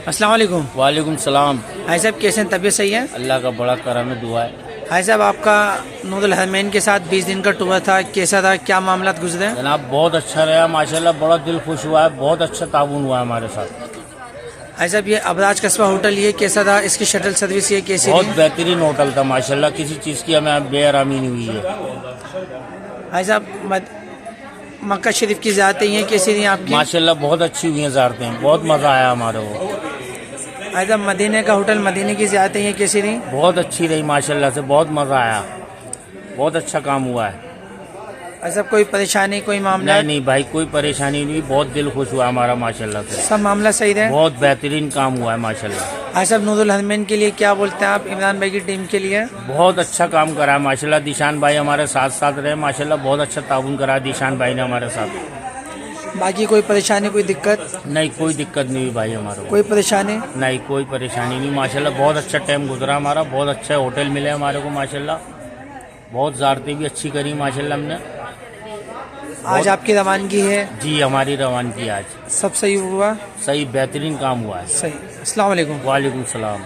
अस्सलाम वालेकुम। वालेकुम सलाम। भाई साहब कैसे हैं, तबीयत सही है? अल्लाह का बड़ा करम है, दुआ है। भाई साहब आपका नूरुल हरमैन के साथ 20 दिन का टूर था, कैसा था, क्या मामला गुजरे? जनाब बहुत अच्छा रहा माशाल्लाह, बड़ा दिल खुश हुआ है, बहुत अच्छा ताउन हुआ है हमारे साथ। भाई साहब ये अबराज कस्बा होटल ये कैसा था, इसकी शटल सर्विस ये कैसी बहुत थी? बेहतरीन होटल था माशाल्लाह, किसी चीज़ की हमें बेआरामी नहीं हुई है। भाई साहब मक्का शरीफ की ज़ियारतें ये कैसी रही आपकी? माशाल्लाह बहुत अच्छी हुई हैं ज़ियारतें, बहुत मज़ा आया हमारे को। भाई साहब मदीने का होटल मदीने की ज़ियारतें ये कैसी रही? बहुत अच्छी रही माशाल्लाह से, बहुत मज़ा आया, बहुत अच्छा काम हुआ है। भाई साहब कोई परेशानी कोई मामला? नहीं नहीं भाई, कोई परेशानी नहीं, बहुत दिल खुश हुआ हमारा माशाल्लाह से, सब मामला सही रहे? बहुत बेहतरीन काम हुआ है माशाल्लाह। भाई साहब नूरुल हरमैन के लिए क्या बोलते हैं आप, इमरान भाई की टीम के लिए? बहुत अच्छा काम करा है माशाल्लाह, दिशान भाई हमारे साथ साथ रहे माशाल्लाह, बहुत अच्छा ताउन करा है दिशान भाई ने हमारे साथ। बाकी कोई परेशानी कोई दिक्कत? नहीं, कोई दिक्कत नहीं हुई भाई हमारे को। कोई परेशानी नहीं, कोई परेशानी नहीं माशाल्लाह, बहुत अच्छा टाइम गुजरा हमारा, बहुत अच्छे होटल मिले हमारे को माशाल्लाह, बहुत ज़ियारतें भी अच्छी करी माशाल्लाह हमने। आज आपकी रवानगी है? जी हमारी रवानगी आज सब सही हुआ? सही बेहतरीन काम हुआ है। सही। अस्सलाम वालेकुम। वालेकुम सलाम।